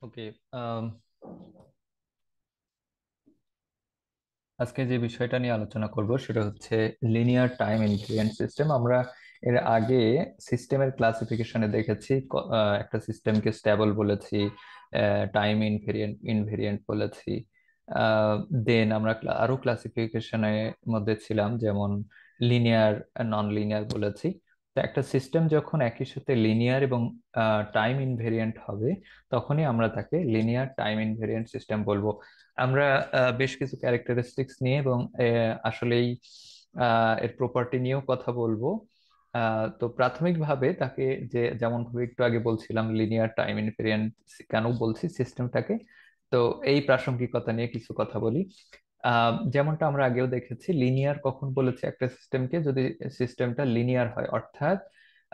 ওকে। আজকে যে বিষয়টা নিয়ে আলোচনা করব সেটা হচ্ছে লিনিয়ার টাইম ইনভেরিয়েন্ট সিস্টেম। আমরা এর আগে সিস্টেমের ক্লাসিফিকেশনে দেখেছি একটা সিস্টেমকে স্টেবল বলেছি, টাইম ইনভেরিয়েন্ট ইনভেরিয়েন্ট বলেছি। দেন আমরা আরো ক্লাসিফিকেশনের মধ্যে ছিলাম, যেমন লিনিয়ার, নন লিনিয়ার বলেছি। তো একটা সিস্টেম যখন একই সাথে লিনিয়ার এবং টাইম ইনভেরিয়েন্ট হবে, তখনই আমরা তাকে লিনিয়ার টাইম ইনভেরিয়েন্ট সিস্টেম বলবো। আমরা বেশ কিছু ক্যারেক্টারিস্টিক্স নিয়ে এবং আসলেই এর প্রপার্টি নিয়েও কথা বলবো। তো প্রাথমিকভাবে তাকে, যেমন ভাবে একটু আগে বলছিলাম লিনিয়ার টাইম ইনভেরিয়েন্ট কেন বলছি সিস্টেমটাকে, তো এই প্রাসঙ্গিকতা নিয়ে কিছু কথা বলি। যেমনটা আমরা আগেও দেখেছি, লিনিয়ার কখন বলেছে একটা সিস্টেমকে, যদি সিস্টেমটা লিনিয়ার হয়, অর্থাৎ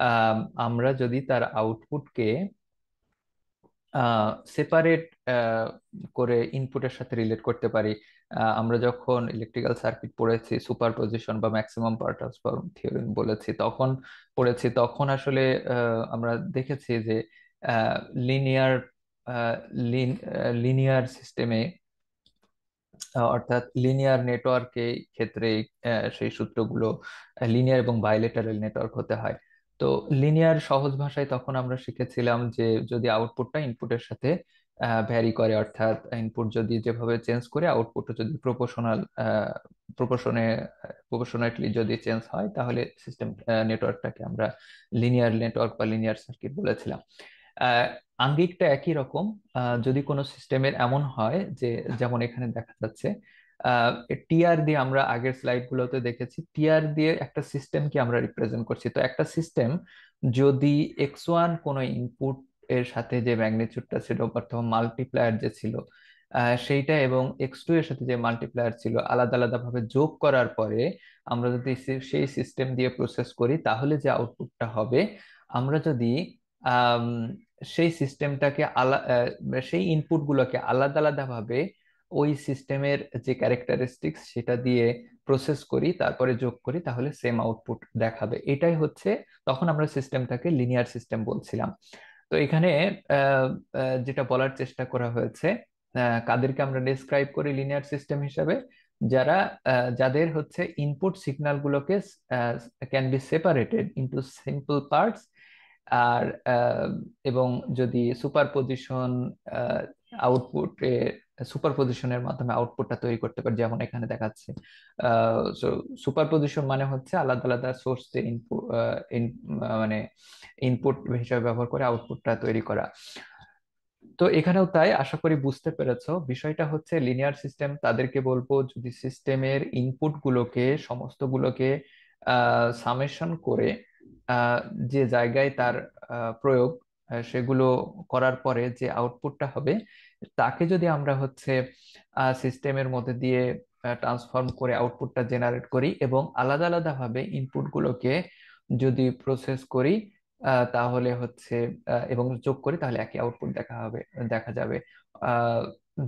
আহ, আমরা যদি তার আউটপুটকে সেপারেট করে ইনপুটের সাথে রিলেট করতে পারি। আমরা যখন ইলেকট্রিক্যাল সার্কিট পড়েছি, সুপারপজিশন বা ম্যাক্সিমাম পাওয়ার ট্রান্সফার থিওরেম তখন আসলে আমরা দেখেছি যে লিনিয়ার লিনিয়ার সিস্টেমে, অর্থাৎ লিনিয়ার নেটওয়ার্কে ক্ষেত্রে সেই সূত্রগুলো লিনিয়ার এবং বাইলেটারাল নেটওয়ার্ক হতে হয়। তো লিনিয়ার সহজ ভাষায় তখন আমরা শিখেছিলাম যে যদি আউটপুটটা ইনপুটের সাথে ভ্যারি করে, অর্থাৎ ইনপুট যদি যেভাবে চেঞ্জ করে আউটপুটটা যদি প্রপোর্শনে প্রপোর্শনেটলি যদি চেঞ্জ হয়, তাহলে সিস্টেম নেটওয়ার্কটাকে আমরা লিনিয়ার নেটওয়ার্ক বা লিনিয়ার সার্কিট বলেছিলাম। আহ, আঙ্গিকটা একই রকম। যদি কোনো সিস্টেমের এমন হয় যে, যেমন এখানে দেখা যাচ্ছে, টিআর দিয়ে, আমরা আগের স্লাইড গুলোতে দেখেছি টিআর দিয়ে একটা সিস্টেমকে আমরা রিপ্রেজেন্ট করছি। তো একটা সিস্টেম যদি এক্স ওয়ান কোনো ইনপুট এর সাথে যে ম্যাগনিটিউডটা ছিল, অথবা মাল্টিপ্লায়ার যে ছিল সেইটা, এবং এক্স টু এর সাথে যে মাল্টিপ্লায়ার ছিল, আলাদা আলাদা ভাবে যোগ করার পরে আমরা যদি সেই সিস্টেম দিয়ে প্রসেস করি, তাহলে যে আউটপুটটা হবে, আমরা যদি আম, সেই সিস্টেমটাকে সেই ইনপুট গুলোকে আলাদা আলাদা ভাবে ওই সিস্টেমের যে ক্যারেক্টারিস্টিক্স সেটা দিয়ে প্রসেস করি, তারপরে যোগ করি, তাহলে সেম আউটপুট দেখাবে। এটাই হচ্ছে, তখন আমরা সিস্টেমটাকে লিনিয়ার সিস্টেম বলছিলাম। তো এখানে আহ, যেটা বলার চেষ্টা করা হয়েছে, কাদেরকে আমরা ডেসক্রাইব করি লিনিয়ার সিস্টেম হিসাবে, যারা যাদের হচ্ছে ইনপুট সিগন্যাল গুলোকে can be separated into simple parts. আর এবং যদি সুপারপজিশন আউটপুটে সুপারপজিশনের মাধ্যমে আউটপুটটা তৈরি করতে পারে, যেমন এখানে দেখাচ্ছে। সুপারপজিশন মানে হচ্ছে আলাদা আলাদা সোর্স ইনপুট, মানে ইনপুট হিসাবে ব্যবহার করে আউটপুটটা তৈরি করা। তো এখানেও তাই, আশা করি বুঝতে পেরেছো। বিষয়টা হচ্ছে লিনিয়ার সিস্টেম তাদেরকে বলবো যদি সিস্টেমের ইনপুট গুলোকে, সমস্ত গুলোকে সামেশন করে আহ, যে জায়গায় তার প্রয়োগ, সেগুলো করার পরে যে আউটপুটটা হবে, তাকে যদি আমরা হচ্ছে সিস্টেমের মধ্যে দিয়ে ট্রান্সফর্ম করে আউটপুটটা জেনারেট করি, এবং আলাদা আলাদা ভাবে ইনপুট গুলোকে যদি প্রসেস করি, তাহলে হচ্ছে এবং যোগ করি, তাহলে একই আউটপুট দেখা যাবে। আহ,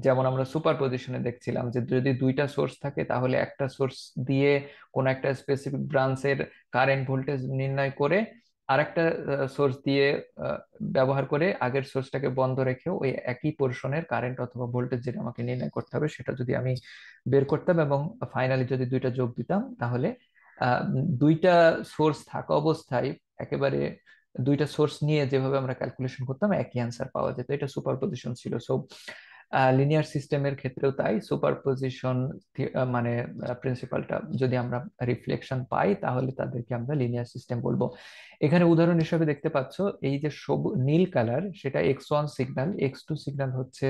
যেমন আমরা সুপার পজিশনে দেখছিলাম যে যদি দুইটা সোর্স থাকে, তাহলে একটা সোর্স দিয়ে কোন একটা স্পেসিফিক ব্রাঞ্চের কারেন্ট ভোল্টেজ নির্ণয় করে, আরেকটা সোর্স দিয়ে আহ, ব্যবহার করে আগের সোর্সটাকে বন্ধ রেখেও ওই একই পোর্শনের কারেন্ট অথবা ভোল্টেজ যেটা আমাকে নির্ণয় করতে হবে, সেটা যদি আমি বের করতাম এবং ফাইনালি যদি দুইটা যোগ দিতাম, তাহলে আহ, দুইটা সোর্স থাকা অবস্থায় একেবারে দুইটা সোর্স নিয়ে যেভাবে আমরা ক্যালকুলেশন করতাম, একই অ্যান্সার পাওয়া যেত। এটা সুপারপজিশন ছিল। সো লিনিয়ার সিস্টেমের ক্ষেত্রেও তাই, সুপারপজিশন মানে প্রিন্সিপালটা যদি আমরা রিফ্লেকশন পাই, তাহলে তাদেরকে আমরা লিনিয়ার সিস্টেম বলবো। এখানে উদাহরণ হিসেবে দেখতে পাচ্ছ, এই যে নীল কালার, সেটা X one signal, X two signal হচ্ছে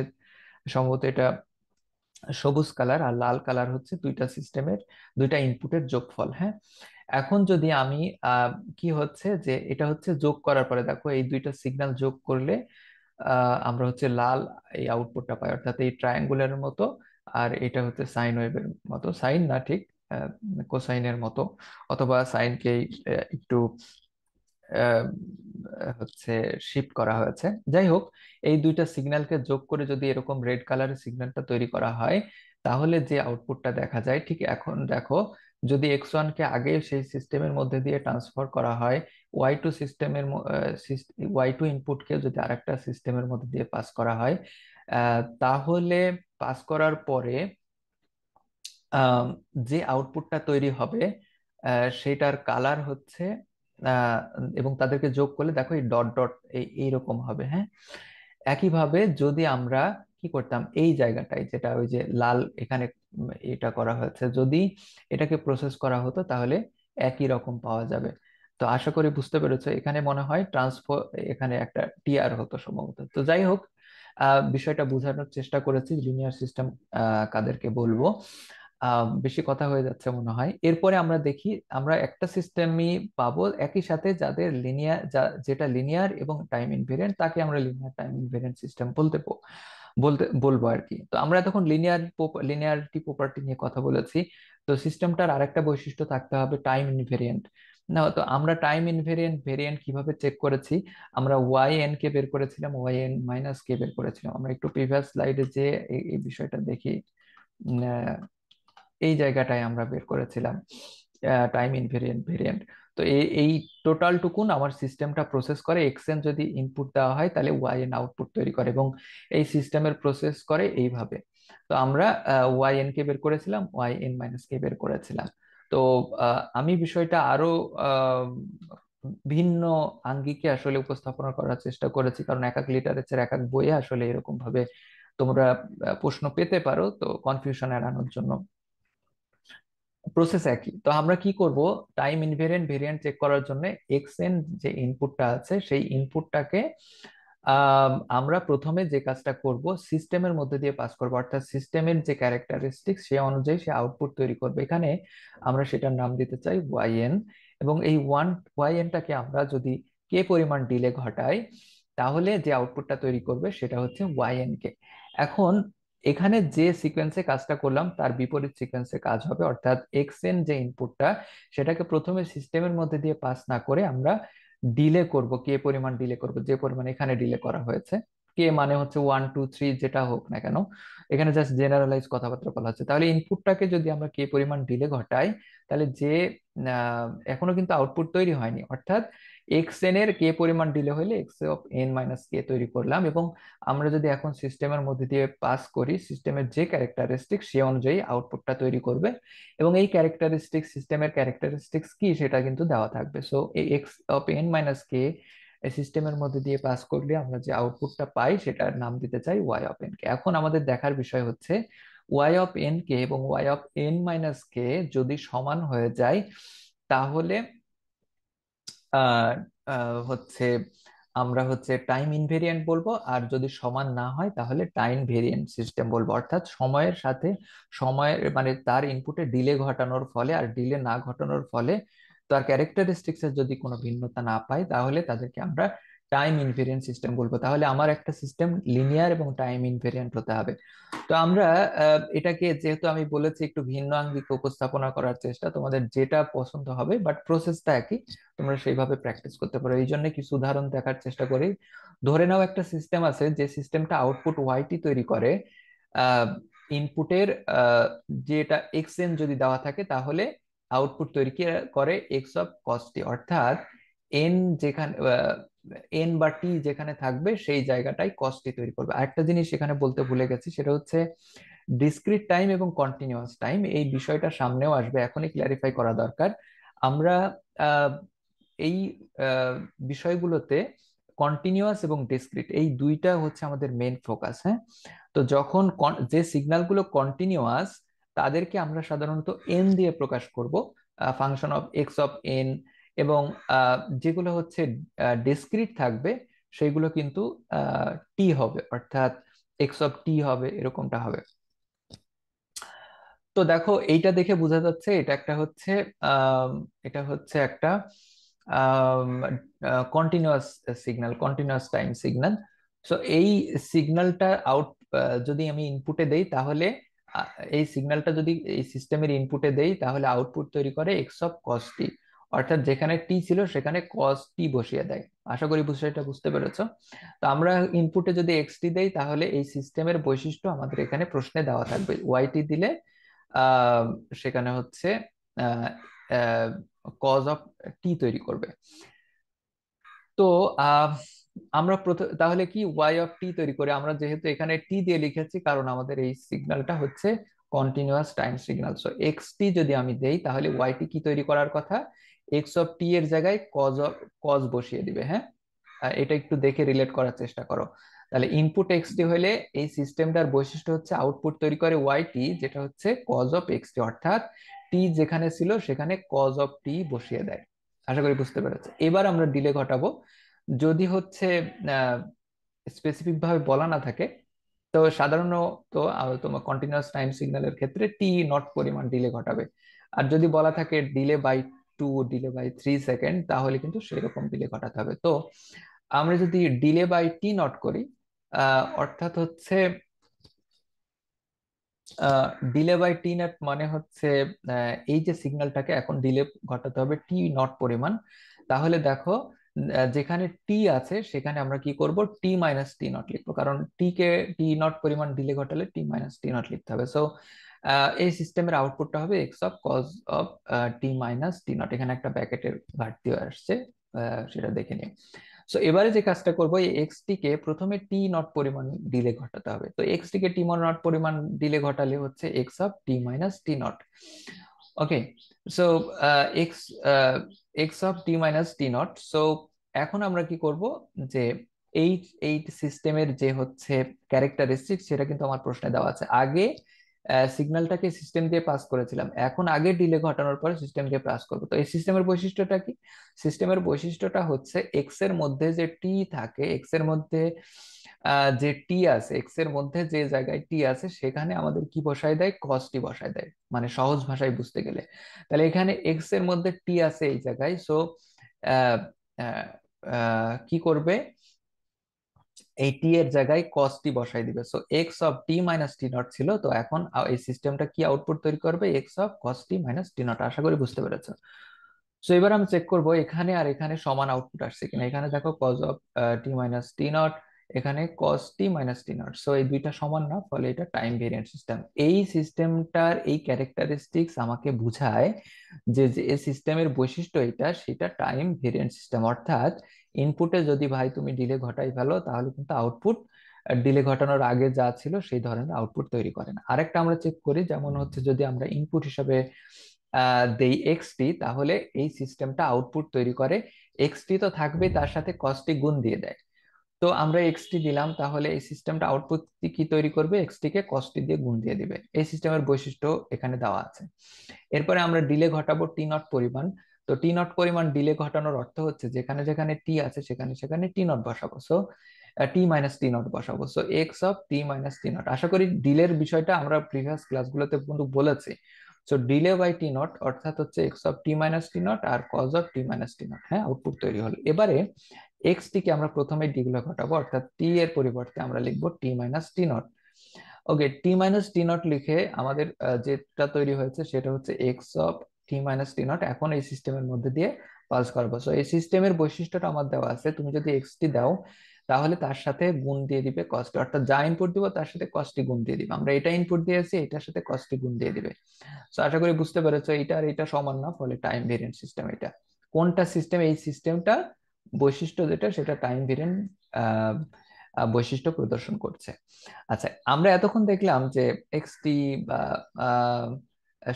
সম্ভবত এটা সবুজ কালার, আর লাল কালার হচ্ছে দুইটা সিস্টেমের, দুইটা ইনপুটের যোগফল। হ্যাঁ, এখন যদি আমি কি হচ্ছে যে এটা হচ্ছে যোগ করার পরে, দেখো এই দুইটা সিগন্যাল যোগ করলে আমরা হচ্ছে লাল এই আউটপুটটা পাই, অর্থাৎ এই ট্রায়াঙ্গুলারের মতো। আর এটা হচ্ছে সাইন ওয়েভের মতো, সাইন না ঠিক, কোসাইনের মতো, অথবা সাইনকে একটু আহ, হচ্ছে শিফট করা হয়েছে। যাই হোক, এই দুইটা সিগন্যালকে যোগ করে যদি এরকম রেড কালারের সিগন্যালটা তৈরি করা হয়, তাহলে যে আউটপুটটা দেখা যায়, ঠিক এখন দেখো, যদি এক্স ওয়ান কে আগে সেই সিস্টেমের মধ্যে দিয়ে ট্রান্সফার করা হয় ওয়াই টু সিস্টেমের ওয়াই টু ইনপুটকে যদি আরেকটা সিস্টেমের মধ্যে দিয়ে পাস করা হয়, তাহলে পাস করার পরে আম, যে আউটপুটটা তৈরি হবে সেটার কালার হচ্ছে আহ, এবং তাদেরকে যোগ করলে দেখো এই ডট ডট এইরকম হবে, হ্যাঁ। একইভাবে যদি আমরা কি করতাম, এই জায়গাটায় যেটা ওই যে লাল এখানে এটা করা হয়েছে, যদি এটাকে প্রসেস করা হতো তাহলে একই রকম পাওয়া যাবে। তো আশা করি বুঝতে পেরেছো, এখানে মনে হয় ট্রান্সফার, এখানে একটা টিআর হতো সম্ভবত। তো যাই হোক, বিষয়টা বোঝানোর চেষ্টা করেছি লিনিয়ার সিস্টেম কাদেরকে বলবো। বেশি কথা হয়ে যাচ্ছে মনে হয়। এরপরে আমরা দেখি, আমরা একটা সিস্টেমই পাবো একই সাথে যাদের লিনিয়ার, যেটা লিনিয়ার এবং টাইম ইনভেরিয়েন্ট, তাকে আমরা লিনিয়ার টাইম ইনভেরিয়েন্ট সিস্টেম বলবো আর কি। তো আমরা তখন লিনিয়ারিটি প্রপার্টি নিয়ে কথা বলেছি। তো সিস্টেমটার আরেকটা বৈশিষ্ট্য থাকতে হবে টাইম ইনভেরিয়েন্ট। না, তো আমরা টাইম ইনভেরিয়েন্ট ভেরিয়েন্ট কিভাবে চেক করেছি? আমরা ওয়াই এন কে বের করেছিলাম, ওয়াই এন মাইনাস কে বের করেছিলাম। আমরা একটু প্রিভিয়াস স্লাইডে যে এই বিষয়টা দেখি। এই জায়গাটায় আমরা বের করেছিলাম টাইম ইনভেরিয়েন্ট ভেরিয়েন্ট। তো এই টোটাল টুকুন আমার সিস্টেমটা প্রসেস করে, এক্স এন যদি ইনপুট দেওয়া হয় তাহলে ওয়াই এন আউটপুট তৈরি করে, এবং এই সিস্টেমের প্রসেস করে এইভাবে। তো আমরা ওয়াই এন কে বের করেছিলাম, ওয়াই এন মাইনাস কে বের করেছিলাম। তো আমি বিষয়টা আরো আহ, ভিন্ন আঙ্গিকে আসলে উপস্থাপনা করার চেষ্টা করেছি, কারণ এক এক লিটারেচার এক এক বইয়ে আসলে এরকম ভাবে তোমরা প্রশ্ন পেতে পারো। তো কনফিউশন এড়ানোর জন্য প্রসেস একই। তো আমরা কি করব, টাইম ইনভেরিয়েন্ট ভেরিয়েন্ট চেক করার জন্য এক্স এন যে ইনপুটটা আছে সেই ইনপুটটাকে আমরা প্রথমে যে কাজটা করব সিস্টেমের মধ্যে দিয়ে পাস করব, অর্থাৎ সিস্টেমের যে ক্যারেক্টারিস্টিক্স সে অনুযায়ী সে আউটপুট তৈরি করবে। এখানে আমরা সেটার নাম দিতে চাই ওয়াই এন। এবং এই ওয়াই এনটাকে আমরা যদি কে পরিমাণ ডিলে ঘটাই, তাহলে যে আউটপুটটা তৈরি করবে সেটা হচ্ছে ওয়াই এন কে। এখন এখানে যে সিকোয়েন্সে কাজটা করলাম তার বিপরীত সিকোয়েন্সে কাজ হবে, অর্থাৎ এক্স এন যে ইনপুটটা সেটাকে প্রথমে সিস্টেমের মধ্যে দিয়ে পাস না করে আমরা ডিলে করব, কে পরিমাণ ডিলে করব, যে পরিমাণ এখানে ডিলে করা হয়েছে। কে মানে হচ্ছে 1 2 3 যেটা হোক না কেন, এখানে জাস্ট জেনারেলাইজ কথাবার্তা বলা হচ্ছে। তাহলে ইনপুটটাকে যদি আমরা কে পরিমাণ ডিলে ঘটাই, তাহলে যে এখনো কিন্তু আউটপুট তৈরি হয়নি, অর্থাৎ এক্স এন এর কে পরিমাণ ডিলে হলে এক্স অফ এন মাইনাস কে তৈরি করলাম। এবং আমরা যদি এখন সিস্টেমের মধ্যে দিয়ে পাস করি, সিস্টেমের যে ক্যারেক্টারিস্টিক সে অনুযায়ী আউটপুটটা তৈরি করবে। এবং এই ক্যারেক্টারিস্টিক, সিস্টেমের ক্যারেক্টারিস্টিক্স কি সেটা কিন্তু দেওয়া থাকবে। সো এই এক্স অফ এন মাইনাস কে সিস্টেমের মধ্যে দিয়ে পাস করলে আমরা যে আউটপুটটা পাই সেটার নাম দিতে চাই ওয়াই অফ এন কে। এখন আমাদের দেখার বিষয় হচ্ছে ওয়াই অফ এন কে এবং ওয়াই অফ এন মাইনাস কে যদি সমান হয়ে যায়, তাহলে আহ হচ্ছে আমরা হচ্ছে টাইম ইনভেরিয়েন্ট বলবো, আর যদি সমান না হয় তাহলে টাইম ভেরিয়েন্ট সিস্টেম বলবো। অর্থাৎ সময়ের সাথে সময়ের মানে তার ইনপুটে ডিলে ঘটানোর ফলে আর ডিলে না ঘটানোর ফলে তার ক্যারেক্টারিস্টিক্স এর যদি কোনো ভিন্নতা না পাই, তাহলে তাদেরকে আমরা টাইম ইনভেরিয়েন্ট সিস্টেম বলবো। তাহলে আমার একটা সিস্টেম লিনিয়ার এবং টাইম ইনভেরিয়েন্ট হতে হবে। তো আমরা এটাকে, যেহেতু আমি বলেছি একটু ভিন্ন আঙ্গিকে উপস্থাপনা করার চেষ্টা, তোমাদের যেটা পছন্দ হবে বাট প্রসেসটা একই, তোমরা সেইভাবে প্র্যাকটিস করতে পারো। এই জন্য কিছু উদাহরণ দেখার চেষ্টা করি। ধরে নাও একটা সিস্টেম আছে, যে সিস্টেমটা আউটপুট ওয়াইটি তৈরি করে, ইনপুটের যেটা এক্স এন যদি দেওয়া থাকে তাহলে আউটপুট তৈরি করে এক্স অফ কস্টি, অর্থাৎ এন যেখানে এন বা টি যেখানে থাকবে সেই জায়গাটাই কস্টি তৈরি করবে। আরেকটা জিনিস এখানে বলতে ভুলে গেছি, সেটা হচ্ছে ডিসক্রিট টাইম এবং কন্টিনিউয়াস টাইম। এই বিষয়টা সামনেও আসবে, এখনই ক্ল্যারিফাই করা দরকার। আমরা আহ, এই আহ, বিষয়গুলোতে কন্টিনিউয়াস এবং ডিসক্রিট এই দুইটা হচ্ছে আমাদের মেন ফোকাস, হ্যাঁ। তো যখন যে সিগন্যালগুলো কন্টিনিউয়াস তাদেরকে আমরা সাধারণত এন দিয়ে প্রকাশ করব, function of x of N. এবং যেগুলো হচ্ছে ডিসক্রিট থাকবে সেগুলো কিন্তু টি হবে, অর্থাৎ এক্স অফ টি হবে, এরকমটা হবে। তো দেখো এইটা দেখে বোঝা যাচ্ছে এটা একটা হচ্ছে আম, এটা হচ্ছে একটা continuous signal, continuous time signal. So এই সিগন্যালটা যদি আমি ইনপুটে দেই তাহলে আহ, এই সিগন্যালটা যদি এই সিস্টেমের ইনপুটে দেই তাহলে আউটপুট তৈরি করে এক্স অফ কস টি, অর্থাৎ যেখানে টি ছিল সেখানে কস টি বসিয়ে দেয়। আশা করি বিষয়টা বুঝতে পেরেছো। তো আমরা ইনপুটে যদি এক্স টি দেই তাহলে এই সিস্টেমের বৈশিষ্ট্য আমাদের এখানে প্রশ্নে দেওয়া থাকবে, ওয়াই টি দিলে আহ, সেখানে হচ্ছে কজ অফ টি তৈরি করবে। তো আহ আমরা তাহলে কি ওয়াই অফ টি তৈরি করে, আমরা যেহেতু এখানে টি দিয়ে লিখেছি কারণ আমাদের এই সিগন্যালটা হচ্ছে continuous time signal, so x t যদি আমি দেই তাহলে ওয়াই টি কি তৈরি করার কথা, এক্স অফ টি এর জায়গায় কজ বসিয়ে দিবে। হ্যাঁ, এটা একটু দেখে রিলেট করার চেষ্টা করো। তাহলে ইনপুট এক্স টি হলে এই সিস্টেমটার বৈশিষ্ট্য হচ্ছে আউটপুট তৈরি করে ওয়াই টি, যেটা হচ্ছে কজ অফ এক্স টি, অর্থাৎ টি যেখানে ছিল সেখানে কজ অফ টি বসিয়ে দেয়। আশা করি বুঝতে পেরেছে। এবার আমরা ডিলে ঘটাবো। যদি হচ্ছে স্পেসিফিক ভাবে বলা না থাকে, তো সাধারণত তোমার কন্টিনিউয়াস টাইম সিগন্যালের ক্ষেত্রে টি নট পরিমাণ ডিলে ঘটাবে। আর যদি বলা থাকে delay by 2, delay by 3 second, তাহলে কিন্তু সেরকম ডিলে ঘটাতে হবে। তো আমরা যদি ডিলে বাই টি নট করি, অর্থাৎ হচ্ছে ডিলে বাই টি নট মানে হচ্ছে এই যে সিগন্যালটাকে এখন ডিলে ঘটাতে হবে টি নট পরিমাণ। তাহলে দেখো, যেখানে টি আছে সেখানে আমরা কি করব, টি মাইনাস টি নট লিখবো, কারণ টি কে টি নট পরিমাণ ডিলে ঘটালে টি মাইনাস টি নট লিখতে হবে। সো এই সিস্টেমের আউটপুটটা হবে X of cos of T minus T naught. এখানে একটা ব্র্যাকেটের ঘাটতি আসছে, সেটা দেখে নিই। সো এবারে যে কাজটা করবো, এই এক্স টি কে প্রথমে টি নট পরিমাণ ডিলে ঘটাতে হবে। তো x T K T not পরিমাণ ডিলে ঘটালে হচ্ছে x of T minus T naught. Okay, so x x of T minus T naught. So এখন আমরা কি করব, যে এই এই সিস্টেমের যে হচ্ছে ক্যারেক্টারিস্টিক, সেটা কিন্তু আমার প্রশ্নে দেওয়া আছে। আগে সিগন্যালটাকে সিস্টেম দিয়ে পাস করেছিলাম, এখন আগে ডিলে ঘটানোর পরে সিস্টেম দিয়ে পাস করবো। তো এই সিস্টেমের বৈশিষ্ট্যটা কি? সিস্টেমের বৈশিষ্ট্যটা হচ্ছে এক্স এর মধ্যে যে টি থাকে, এক্স এর মধ্যে যে টি আছে, এক্স এর মধ্যে যে জায়গায় টি আছে সেখানে আমাদের কি বসায় দেয়, কস টি বসায় দেয়, মানে সহজ ভাষায় বুঝতে গেলে। তাহলে এখানে এক্স এর মধ্যে টি আছে এই জায়গায়, সো কি করবে, এই টি এর জায়গায় কস টি বসাই দিবে। So x of T minus T naught ছিল, তো এখন এই সিস্টেমটা কি আউটপুট তৈরি করবে, x of cos T minus T naught. আশা করি বুঝতে পেরেছো। সো এবার আমি চেক করব এখানে আর এখানে সমান আউটপুট আসছে কিনা। এখানে দেখো cos of T minus T naught, এখানে কস টি মাইনাস টি নট। সো এই দুইটা সমান না, ফলে এটা টাইম ভেরিয়েন্ট সিস্টেম। এই সিস্টেমটার এই ক্যারেক্টারিস্টিক্স আমাকে বুঝায় যে যে এই সিস্টেমের বৈশিষ্ট্য এটা, সেটা টাইম ভেরিয়েন্ট সিস্টেম। অর্থাৎ ইনপুটে যদি ভাই তুমি ডিলে ঘটাই ফেলো, তাহলে কিন্তু আউটপুট ডিলে ঘটানোর আগে যা ছিল সেই ধরনের আউটপুট তৈরি করে না। আরেকটা আমরা চেক করি, যেমন হচ্ছে যদি আমরা ইনপুট হিসাবে দেই এক্স টি, তাহলে এই সিস্টেমটা আউটপুট তৈরি করে এক্স টি তো থাকবে, তার সাথে কস টি গুণ দিয়ে দেয়। তো আমরা এক্স টি দিলাম, তাহলে এই সিস্টেমটা আউটপুট কি তৈরি করবে, এক্স টি কে কস টি দিয়ে গুণ দিয়ে দিবে। এই সিস্টেমের বৈশিষ্ট্য এখানে দেওয়া আছে। এরপরে আমরা ডিলে ঘটাবো টি নট পরিমাণ। তো টি নট পরিমাণ ডিলে ঘটানোর অর্থ হচ্ছে যেখানে যেখানে টি আছে সেখানে সেখানে টি নট বসাবো। সো টি মাইনাস টি নট বসাবো। So x of T minus T naught. আশা করি ডিলের বিষয়টা আমরা প্রিভিয়াস ক্লাসগুলোতে কিন্তু বলেছি। So delay by t naught অর্থাৎ হচ্ছে x of T minus T naught আর cos of T minus T naught. হ্যাঁ, আউটপুট তৈরি হলো। এবারে এক্স টি কে আমরা প্রথমে ডিগুলো ঘটাবো, অর্থাৎ টি এর পরিবর্তে আমরা লিখবো টি মাইনাস টি নট। ওকে, টি মাইনাস টি নট লিখে আমাদের যেটা তৈরি হয়েছে সেটা হচ্ছে x of T minus T naught. এখন এই সিস্টেমের মধ্যে দিয়ে পাস করবো। সো এই সিস্টেমের বৈশিষ্ট্যটা আমার দেওয়া আছে, তুমি যদি এক্স টি দাও তাহলে তার সাথে গুণ দিয়ে দিবে কস্ট, অর্থাৎ যা ইনপুট দিব তার সাথে কস্টটি গুণ দিয়ে দিবে। আমরা এটা ইনপুট দিয়েছি, এটার সাথে কস্টটি গুণ দিয়ে দিবে। সো আশা করি বুঝতে পেরেছো, এটা আর এটা সমান না, ফলে টাইম ভেরিয়েন্ট সিস্টেম এটা। কোনটা সিস্টেম, এই সিস্টেমটা বৈশিষ্ট্য যেটা সেটা টাইম ভেরিয়েন্ট বৈশিষ্ট্য প্রদর্শন করছে। আচ্ছা, আমরা এতক্ষণ দেখলাম যে এক্সটি বা আহ,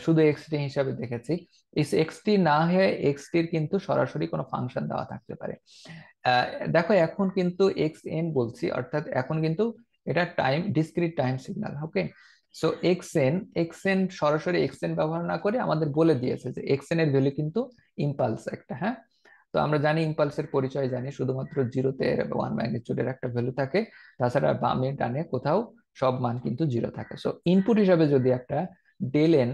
শুধু এক্সটি হিসাবে দেখেছি। এই এক্সটি না হয়ে এক্সটির কিন্তু সরাসরি কোনো ফাংশন দেওয়া থাকতে পারে। আহ, দেখো এখন কিন্তু এক্স এন বলছি, অর্থাৎ এখন কিন্তু এটা টাইম ডিসক্রিট টাইম সিগন্যাল। ওকে, সো এক্স এন সরাসরি এক্স এন ব্যবহার না করে আমাদের বলে দিয়েছে যে এক্স এন এর ভ্যালু কিন্তু ইম্পালস একটা। হ্যাঁ, তো আমরা জানি ইম্পালসের পরিচয় জানি, শুধুমাত্র জিরোতে ওয়ান ম্যাগনিটিউডের একটা ভ্যালু থাকে, তাছাড়া বামে ডানে কোথাও সব মান কিন্তু জিরো থাকে। সো ইনপুট হিসাবে যদি একটা ডেল এন,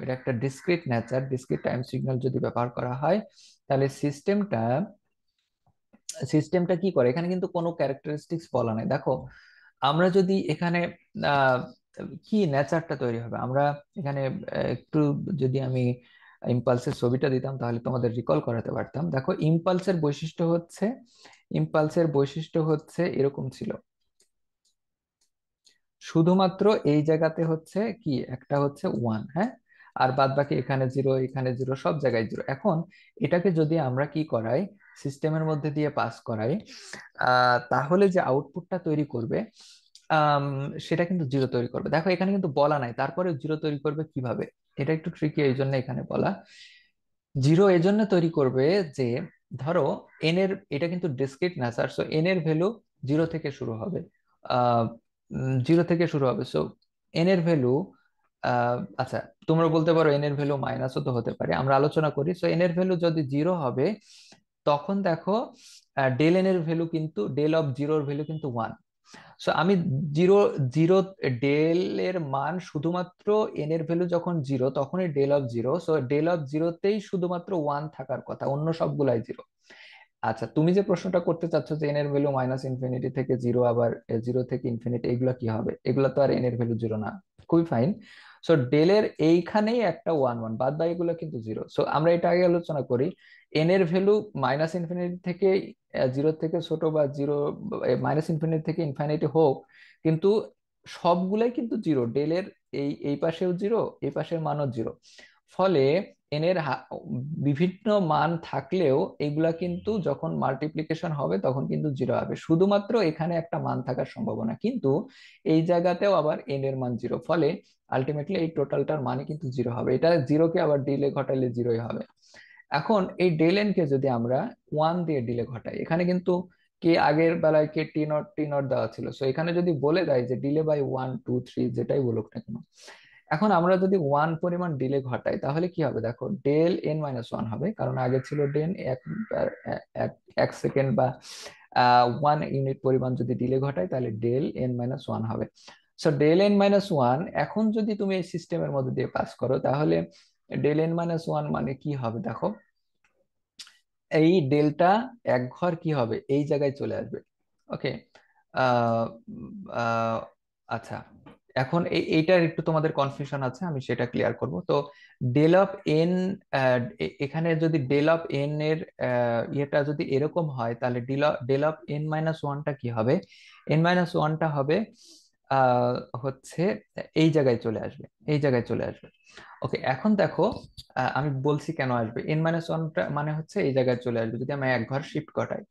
এটা একটা discrete nature, discrete time signal যদি ব্যবহার করা হয়, তাহলে সিস্টেমটা কি করে, এখানে কিন্তু কোনো ক্যারেক্টারিস্টিক্স বলা নাই। দেখো, আমরা যদি এখানে আহ, কি নেচারটা তৈরি হবে, আমরা এখানে একটু যদি আমি ইম্পালসের ছবিটা দিতাম তাহলে তোমাদের রিকল করাতে পারতাম। দেখো, ইম্পালসের বৈশিষ্ট্য হচ্ছে এরকম ছিল, শুধুমাত্র এই জায়গাতে হচ্ছে কি একটা হচ্ছে ওয়ান। হ্যাঁ, আর বাদ বাকি এখানে জিরো, এখানে জিরো, সব জায়গায় জিরো। এখন এটাকে যদি আমরা কি করাই, সিস্টেমের মধ্যে দিয়ে পাস করাই, তাহলে যে আউটপুটটা তৈরি করবে আম, সেটা কিন্তু জিরো তৈরি করবে। দেখো এখানে কিন্তু বলা নাই, তারপরে জিরো তৈরি করবে কিভাবে, এটা একটু ট্রিকি, এই জন্য এখানে বলা। জিরো এজন্য তৈরি করবে যে ধরো এন এর, এটা কিন্তু ডিসক্রিট না স্যার, সো এন এর ভ্যালু জিরো থেকে শুরু হবে, জিরো থেকে শুরু হবে। সো এন এর ভ্যালু, আচ্ছা তোমরা বলতে পারো এন এর ভ্যালু মাইনাসও তো হতে পারে, আমরা আলোচনা করি। সো এন এর ভ্যালু যদি জিরো হবে, তখন দেখো ডেল এন এর ভ্যালু কিন্তু, ডেল অফ জিরোর ভ্যালু কিন্তু ওয়ান। সো আমি জিরো, জিরো, ডেল এর মান শুধুমাত্র এন এর ভ্যালু যখন জিরো তখনই del of zero, so del of জিরোতেই শুধুমাত্র ওয়ান থাকার কথা, অন্য সবগুলাই জিরো। আচ্ছা তুমি যে প্রশ্নটা করতে চাচ্ছ যে এন এর ভ্যালু মাইনাস ইনফিনিটি থেকে জিরো, আবার জিরো থেকে ইনফিনিটি, এগুলা কি হবে, এগুলা তো আর এন এর ভ্যালু জিরো না। খুবই ফাইন। সো ডেল এর এইখানেই একটা ওয়ান ওয়ান, বাদ বাকি এগুলো কিন্তু জিরো। সো আমরা এটা আগে আলোচনা করি, এন এর ভ্যালু মাইনাস ইনফিনিটি থেকে জিরো থেকে ছোট, বা জিরো মাইনাস ইনফিনিটি থেকে ইনফিনিটি হোক, কিন্তু সবগুলাই কিন্তু জিরো, ডেল এর এই এই পাশেও জিরো, এই পাশের মানও জিরো। ফলে এন এর বিভিন্ন মান থাকলেও এগুলা কিন্তু যখন মাল্টিপ্লিকেশন হবে তখন কিন্তু জিরো হবে, শুধুমাত্র এখানে একটা মান থাকার সম্ভাবনা, কিন্তু এই জায়গাতেও আবার এন এর মান জিরো, ফলে আলটিমেটলি এই টোটালটার মানে কিন্তু জিরো হবে। এটা জিরোকে আবার ডিলে ঘটালে জিরোই হবে। এখন এই ডেল এন কে যদি আমরা ওয়ান দিয়ে ডিলে ঘটাই, এখানে কিন্তু কে আগের বেলায় কে টি নট দেওয়া ছিল, সো এখানে যদি বলে দেয় যে delay by one two three, যেটাই বলুক না কেন, এখন আমরা যদি ওয়ান পরিমাণ ডিলে ঘটাই তাহলে কি হবে, দেখো ডেল এন মাইনাস ওয়ান হবে, কারণ আগে ছিল ডেন এক, এক এক সেকেন্ড বা ওয়ান ইউনিট পরিমাণ যদি ডিলে ঘটাই তাহলে ডেল এন মাইনাস ওয়ান হবে। So del N minus one এখন যদি তুমি এই সিস্টেমের মধ্যে দিয়ে পাস করো, তাহলে ডেল এন মাইনাস ওয়ান মানে কি হবে দেখো, এই ডেলটা এক ঘর কি হবে, এই জায়গায় চলে আসবে। ওকে। আহ আহ, আচ্ছা, এখন এইটার একটু তোমাদের কনফিউশন আছে, আমি সেটা ক্লিয়ার করব। তো ডেল অফ এন, এখানে যদি ডেল অফ এন এর ইয়েটা যদি এরকম হয়, তাহলে ডেল অফ এন মাইনাস ওয়ানটা কি হবে, এন মাইনাস ওয়ানটা হবে আহ, হচ্ছে এই জায়গায় চলে আসবে, এই জায়গায় চলে আসবে। ওকে, এখন দেখো আমি বলছি কেন আসবে, এন মাইনাস ওয়ানটা মানে হচ্ছে এই জায়গায় চলে আসবে যদি আমি এক ঘর শিফট ঘটাই,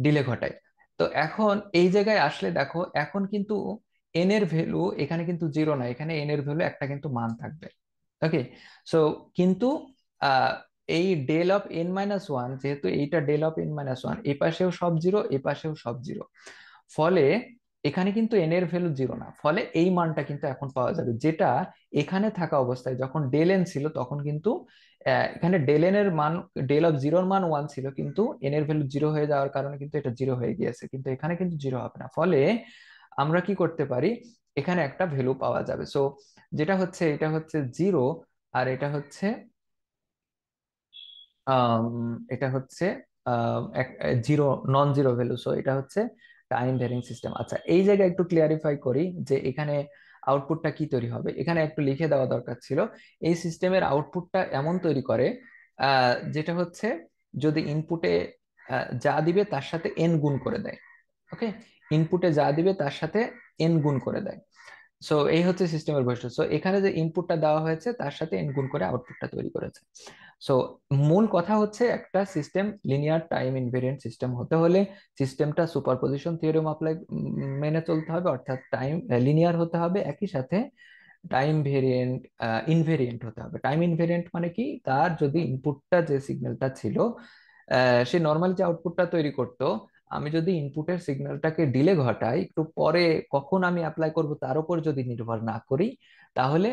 ডিলে ঘটাই। তো এখন এই জায়গায় আসলে দেখো এখন কিন্তু এন এর ভ্যালু এখানে কিন্তু জিরো না, এখানে এন এর ভ্যালু একটা কিন্তু মান থাকবে। ওকে। সো কিন্তু আহ, এই del of n minus one, যেহেতু এইটা del of n minus one, এ পাশেও সব জিরো, এ পাশেও সব জিরো, ফলে এখানে কিন্তু এন এর ভ্যালু জিরো না, ফলে এই মানটা কিন্তু এখন পাওয়া যাবে, যেটা এখানে থাকা অবস্থায় যখন ডেল এন ছিল তখন কিন্তু এখানে ডেল এন এর মান, ডেল অফ জিরোর মান ওয়ান ছিল, কিন্তু এন এর ভ্যালু জিরো হয়ে যাওয়ার কারণে কিন্তু এটা জিরো হয়ে গিয়েছে, কিন্তু এখানে কিন্তু জিরো হবে না। ফলে আমরা কি করতে পারি, এখানে একটা ভ্যালু পাওয়া যাবে। সো যেটা হচ্ছে, এটা হচ্ছে জিরো, আর এটা হচ্ছে আম, এটা হচ্ছে zero, non zero value. So এটা হচ্ছে টাইম ভ্যারিং সিস্টেম। আচ্ছা এই জায়গায় একটু ক্লিয়ারিফাই করি যে এখানে আউটপুটটা কি তৈরি হবে, এখানে একটু লিখে দেওয়া দরকার ছিল। এই সিস্টেমের আউটপুটটা এমন তৈরি করে যেটা হচ্ছে যদি ইনপুটে যা দিবে তার সাথে এন গুণ করে দেয়। ওকে, ইনপুটে যা দিবে তার সাথে এন গুণ করে দেয়। সো এই হচ্ছে সিস্টেমের বৈশিষ্ট্য। সো এখানে যে ইনপুটটা দেওয়া হয়েছে তার সাথে এন গুণ করে আউটপুটটা তৈরি করেছে। সো মূল কথা হচ্ছে একটা system linear time invariant system হতে হলে সিস্টেমটা সুপারপজিশন থিওরেম অ্যাপ্লাই মেনে চলতে হবে, অর্থাৎ টাইম লিনিয়ার হতে হবে, একই সাথে টাইম ভেরিয়েন্ট ইনভেরিয়েন্ট হতে হবে। টাইম ইনভেরিয়েন্ট মানে কি, তার যদি ইনপুটটা যে সিগন্যালটা ছিল সে নর্মালি যে আউটপুটটা তৈরি করতো, আমি যদি ইনপুটের সিগন্যালটাকে ডিলে ঘটাই, একটু পরে কখন আমি অ্যাপ্লাই করব তার উপর যদি নির্ভর না করি, তাহলে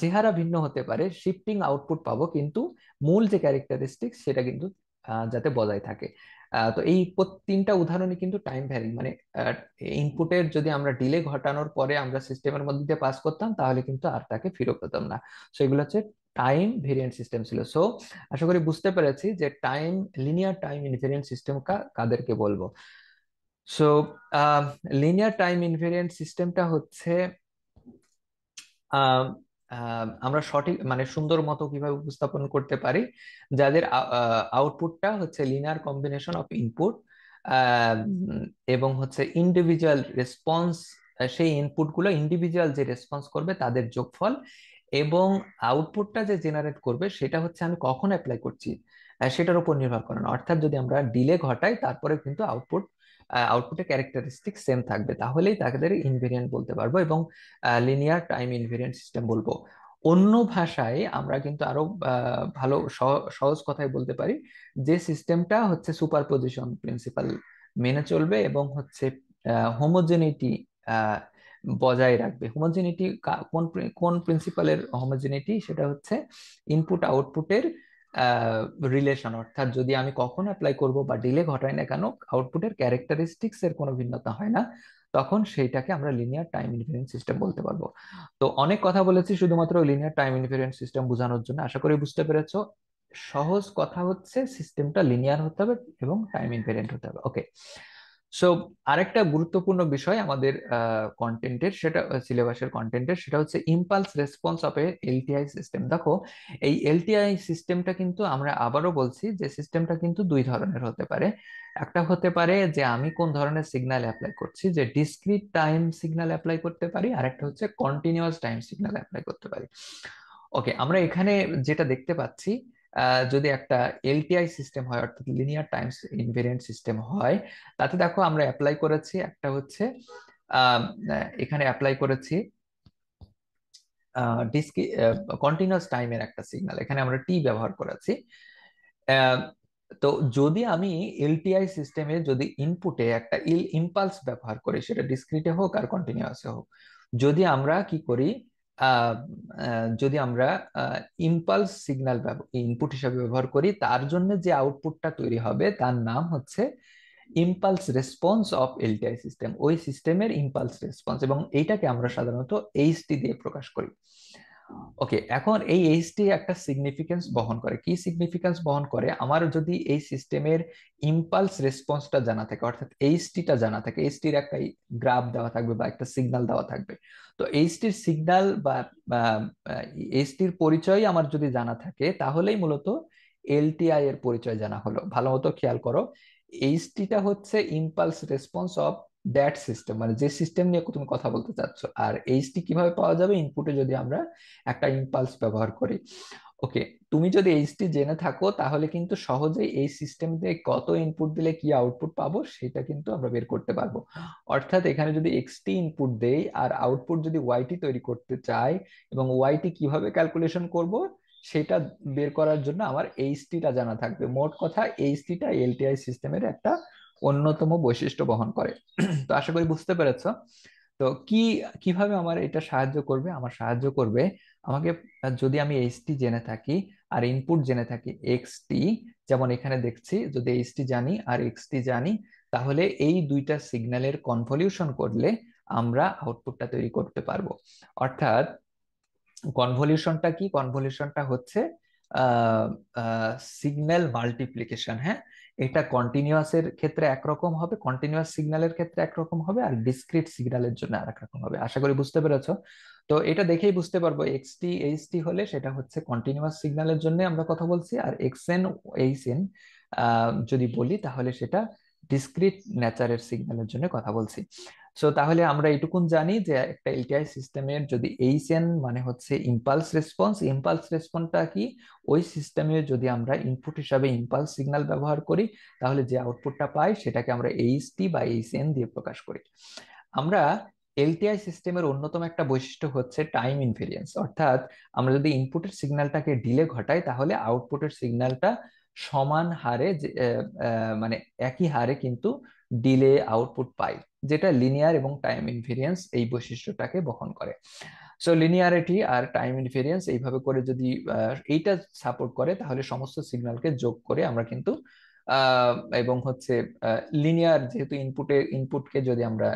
চেহারা ভিন্ন হতে পারে, শিফটিং আউটপুট পাবো, কিন্তু মূল যে ক্যারেক্টারিস্টিক সেটা কিন্তু যাতে বজায় থাকে। তো এই তিনটা উদাহরণই কিন্তু টাইম ভ্যারিং, মানে ইনপুটের যদি আমরা ডিলে ঘটানোর পরে আমরা সিস্টেমের মধ্যে দিয়ে পাস করতাম তাহলে কিন্তু আর তাকে ফিরত পেতাম না। সো এগুলো হচ্ছে টাইম ভেরিয়েন্ট সিস্টেম ছিল। সো আশা করি বুঝতে পেরেছি যে time, linear time invariant system কাদেরকে বলবো। সো লিনিয়ার টাইম ইনভেরিয়েন্ট সিস্টেমটা হচ্ছে আহ, আমরা সঠিক মানে সুন্দর মতো কিভাবে উপস্থাপন করতে পারি, যাদের আউটপুটটা হচ্ছে লিনিয়ার কম্বিনেশন অফ ইনপুট এবং হচ্ছে ইন্ডিভিজুয়াল রেসপন্স, সেই ইনপুট গুলো ইন্ডিভিজুয়াল যে রেসপন্স করবে তাদের যোগফল, এবং আউটপুটটা যে জেনারেট করবে সেটা হচ্ছে আমি কখন অ্যাপ্লাই করছি সেটার উপর নির্ভর করে না। অর্থাৎ যদি আমরা ডিলে ঘটাই তারপরে কিন্তু আউটপুটের ক্যারেক্টারিস্টিক সেম থাকবে, তাহলেই তাদের ইনভেরিয়েন্ট বলতে পারবো এবং লিনিয়ার টাইম ইনভেরিয়েন্ট সিস্টেম বলবো। অন্য ভাষায় আমরা কিন্তু আরো ভালো সহজ কথায় বলতে পারি যে সিস্টেমটা হচ্ছে সুপারপজিশন প্রিন্সিপাল মেনে চলবে এবং হচ্ছে হোমোজেনিটি বজায় রাখবে। হোমোজেনিটি কোন কোন প্রিন্সিপালের হোমোজেনিটি? সেটা হচ্ছে ইনপুট আউটপুটের রিলেশন, অর্থাৎ যদি আমি কখন অ্যাপ্লাই করব বা ডিলে ঘটাই না কেন আউটপুটের ক্যারেক্টারিস্টিক্স এর কোনো ভিন্নতা হয় না, তখন সেইটাকে আমরা লিনিয়ার টাইম ইনভেরিয়েন্ট সিস্টেম বলতে পারবো। তো অনেক কথা বলেছি শুধুমাত্র লিনিয়ার টাইম ইনভেরিয়েন্ট সিস্টেম বোঝানোর জন্য, আশা করি বুঝতে পেরেছো। সহজ কথা হচ্ছে সিস্টেমটা লিনিয়ার হতে হবে এবং টাইম ইনভেরিয়েন্ট হতে হবে। ওকে, সো আরেকটা গুরুত্বপূর্ণ বিষয় আমাদের কন্টেন্টের, সেটা সিলেবাসের কন্টেন্টের, সেটা হচ্ছে impulse response of A LTI system. দেখো এই এলটিআই সিস্টেমটা কিন্তু আমরা আবারও বলছি যে সিস্টেমটা কিন্তু দুই ধরনের হতে পারে। একটা হতে পারে যে আমি কোন ধরনের সিগন্যাল অ্যাপ্লাই করছি, যে ডিসক্রিট টাইম সিগন্যাল অ্যাপ্লাই করতে পারি, আর একটা হচ্ছে কন্টিনিউয়াস টাইম সিগন্যাল অ্যাপ্লাই করতে পারি। ওকে, আমরা এখানে যেটা দেখতে পাচ্ছি, যদি একটা এলটিআই সিস্টেম হয় অর্থাৎ লিনিয়ার টাইমস ইনভেরিয়েন্ট সিস্টেম হয়, তাতে দেখো আমরা অ্যাপ্লাই করেছি একটা হচ্ছে আহ, এখানে অ্যাপ্লাই করেছি কন্টিনিউয়াস টাইমের একটা সিগন্যাল, এখানে আমরা টি ব্যবহার করেছি। আহ, তো যদি আমি এলটিআই সিস্টেমে যদি ইনপুটে একটা ইম্পালস ব্যবহার করি, সেটা ডিসক্রিটে হোক আর কন্টিনিউয়াসে হোক, যদি আমরা কি করি, আহ, যদি আমরা ইম্পালস সিগন্যাল ইনপুট হিসাবে ব্যবহার করি, তার জন্য যে আউটপুটটা তৈরি হবে তার নাম হচ্ছে impulse response of LTI system, ওই সিস্টেমের ইম্পালস রেসপন্স, এবং এইটাকে আমরা সাধারণত এইচটি দিয়ে প্রকাশ করি। ওকে, এখন এই এইচটি একটা সিগনিফিকেন্স বহন করে। কি সিগনিফিকেন্স বহন করে? আমার যদি এই সিস্টেমের ইম্পালস রেসপন্সটা জানা থাকে, অর্থাৎ এইচটিটা জানা থাকে, এইচটির একটা গ্রাফ দেওয়া থাকবে বা একটা সিগন্যাল দেওয়া থাকবে, তো এইচটির সিগন্যাল বা এইচটির পরিচয় আমার যদি জানা থাকে, তাহলেই মূলত এলটিআই এর পরিচয় জানা হলো। ভালো মতো খেয়াল করো, এইচটিটা হচ্ছে impulse response of that system, মানে যে সিস্টেম নিয়ে তুমি কথা বলতে চাচ্ছ। আর এইচটি কিভাবে পাওয়া যাবে? ইনপুটে যদি আমরা একটা ইম্পালস ব্যবহার করি। ওকে, তুমি যদি এইচটি জেনে থাকো তাহলে কিন্তু সহজেই এই সিস্টেম দিয়ে কত ইনপুট দিলে কি আউটপুট পাবো সেটা কিন্তু আমরা বের করতে পারবো। অর্থাৎ এখানে যদি এক্সটি ইনপুট দেই আর আউটপুট যদি ওয়াইটি তৈরি করতে চাই, এবং ওয়াইটি কিভাবে ক্যালকুলেশন করব সেটা বের করার জন্য আমার এইচটিটা জানা থাকবে। মোট কথা এইচটিটা এলটিআই সিস্টেমের একটা অন্যতম বৈশিষ্ট্য বহন করে। তো আশা করি বুঝতে পেরেছো। তো কিভাবে আমার এটা সাহায্য করবে? আমার সাহায্য করবে আমাকে, যদি আমি এইচটি জেনে থাকি আর ইনপুট জেনে থাকি এক্সটি, যেমন এখানে দেখছি যদি এইচটি জানি আর এক্সটি জানি, তাহলে এই দুইটা সিগন্যালের কনভলিউশন করলে আমরা আউটপুটটা তৈরি করতে পারবো। অর্থাৎ কনভলিউশনটা কি? কনভলিউশনটা হচ্ছে সিগন্যাল মাল্টিপ্লিকেশন। হ্যাঁ, এটা কন্টিনিউয়াস এর ক্ষেত্রে একরকম হবে, কন্টিনিউয়াস সিগন্যালের ক্ষেত্রে একরকম হবে, আর ডিসক্রিট সিগন্যালের জন্য আরেক রকম হবে। আশা করি বুঝতে পেরেছো। তো এটা দেখেই বুঝতে পারবো এক্সটি এইচটি হলে সেটা হচ্ছে কন্টিনিউয়াস সিগন্যালের জন্য আমরা কথা বলছি, আর এক্সএন এইচএন যদি বলি তাহলে সেটা ডিসক্রিট নেচারের সিগন্যালের জন্য কথা বলছি। সো তাহলে আমরা এটুকুন জানি যে একটা এলটিআই সিস্টেমের যদি এইচএন মানে হচ্ছে ইম্পালস রেসপন্স, ইম্পালস রেসপন্সটা কি? ওই সিস্টেমে যদি আমরা ইনপুট হিসাবে ইম্পালস সিগন্যাল ব্যবহার করি, তাহলে যে আউটপুটটা পাই সেটাকে আমরা এইচটি বা এইচএন দিয়ে প্রকাশ করি। আমরা এলটিআই সিস্টেমের অন্যতম একটা বৈশিষ্ট্য হচ্ছে টাইম ইনভেরিয়েন্স, অর্থাৎ আমরা যদি ইনপুটের সিগন্যালটাকে ডিলে ঘটাই তাহলে আউটপুটের সিগন্যালটা সমান হারে মানে একই হারে কিন্তু ডিলে আউটপুট পাই, যেটা লিনিয়ার এবং টাইম ইনভেরিয়েন্স এই বৈশিষ্ট্যটাকে বহন করে। সো লিনিয়ারিটি আর টাইম ইনভেরিয়েন্স এইভাবে করে যদি এইটা সাপোর্ট করে, তাহলে সমস্ত সিগন্যালকে যোগ করে আমরা কিন্তু আহ, এবং হচ্ছে লিনিয়ার, যেহেতু ইনপুটকে যদি আমরা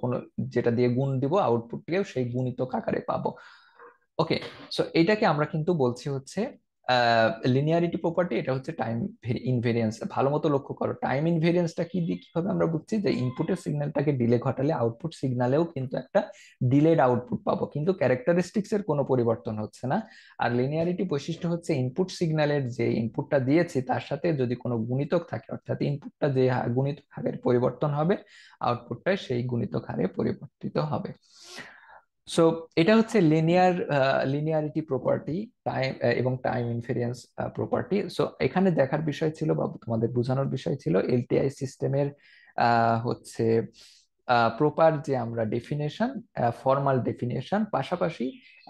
কোনো যেটা দিয়ে গুণ দিব আউটপুটকেও সেই গুণিতক আকারে পাবো। ওকে, সো এটাকে আমরা কিন্তু বলছি হচ্ছে লিনিয়ারিটি প্রপার্টি, এটা হচ্ছে টাইম ইনভেরিয়েন্স। ভালো মতো লক্ষ্য করো টাইম ইনভেরিয়েন্সটা কি দিয়ে কিভাবে আমরা বুঝছি, যে ইনপুটের সিগন্যালটাকে ডিলে ঘটালে আউটপুট সিগন্যালেও কিন্তু একটা ডিলেড আউটপুট পাবো, কিন্তু ক্যারেক্টারিস্টিক্স এর কোনো পরিবর্তন হচ্ছে না। আর লিনিয়ারিটি বৈশিষ্ট্য হচ্ছে ইনপুট সিগন্যালের যে ইনপুটটা দিয়েছি তার সাথে যদি কোনো গুণিতক থাকে, অর্থাৎ ইনপুটটা যে গুণিতক হারে পরিবর্তন হবে, আউটপুটটা সেই গুণিতক হারে পরিবর্তিত হবে। সো এটা হচ্ছে লিনিয়ারিটি প্রপার্টি, টাইম এবং টাইম ইনফারেন্স প্রপার্টি। সো এখানে দেখার বিষয় ছিল বা তোমাদের বোঝানোর বিষয় ছিল এলটিআই সিস্টেমের হচ্ছে প্রপার যে আমরা ডেফিনেশন, ফর্মাল ডেফিনেশন, পাশাপাশি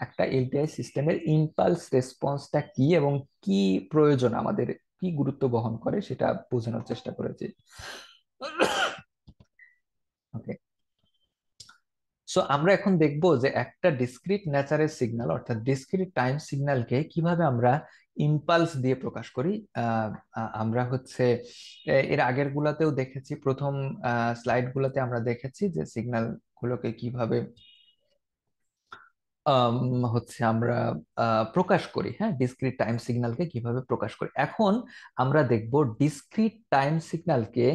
একটা এলটিআই সিস্টেমের ইম্পালস রেসপন্সটা কি এবং কি প্রয়োজন আমাদের, কি গুরুত্ব বহন করে সেটা বোঝানোর চেষ্টা করেছি। ওকে, সো আমরা এখন দেখব যে একটা ডিসক্রিট ন্যাচারের সিগন্যাল অর্থাৎ ডিসক্রিট টাইম সিগন্যালকে কিভাবে আমরা ইম্পালস দিয়ে প্রকাশ করি। আমরা হচ্ছে এর আগের গুলাতেও দেখেছি, প্রথম স্লাইড গুলাতে আমরা দেখেছি যে সিগন্যাল গুলোকে কিভাবে আম, হচ্ছে আমরা প্রকাশ করি। হ্যাঁ, ডিসক্রিট টাইম সিগন্যালকে কিভাবে প্রকাশ করি। এখন আমরা দেখব ডিসক্রিট টাইম সিগন্যালকে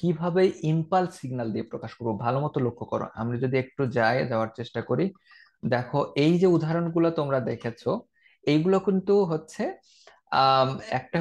কিভাবে ইম্পালস সিগন্যাল দিয়ে প্রকাশ করব। ভালো মতো লক্ষ্য করো, আমরা যদি একটু যাওয়ার চেষ্টা করি, দেখো এই যে উদাহরণগুলো তোমরা দেখেছো, এইগুলো কিন্তু হচ্ছে একটা